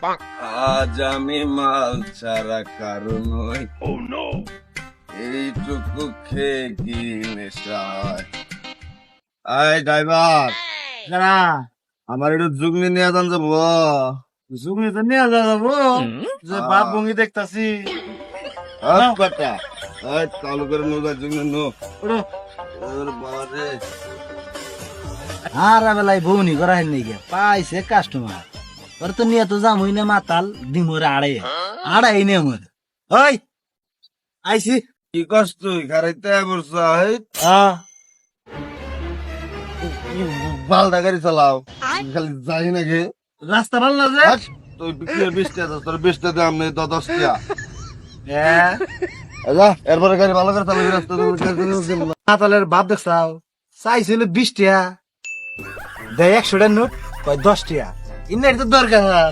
আজ আমি মাল ছাড়া কারণ নই, এইটুকু খেয়ে কি নেশায়। আয় ড্রাইভার, না আমার একটু যুগনি নিয়ে যান যাবো। জুগনি তো নিয়ে যাবো, যে বাপ ভঙ্গি দেখতাছি। কথা চালু করে নৌকা যুগনি নো। ওঠো। বাবা রে, আর বেলায় বউনি করা হয় নাকি পাইছে কাস্টমার, ওর তো নিয়ে তো যামই না মাতাল ডিমরে আড়াই নে আমার। ওই আইছি। কি কষ্ট তুই খারাইতে বলছ? বালদা গাড়ি চালাও, খালি যাই নাকি রাস্তা ভালো না যে। তুই বিক্রি 20 টাকা, তোর 20 টাকা আমি 10 টাকা। হ্যাঁ, যা, এরপরে গাড়ি ভালো করে চালাবি, রাস্তা মাতালের বাপ দেখছাও, চাইছিল 20 টাকা, দেয় 100 টাকার নোট, কয় 10 টাকা। ইন্নার তো দরকার।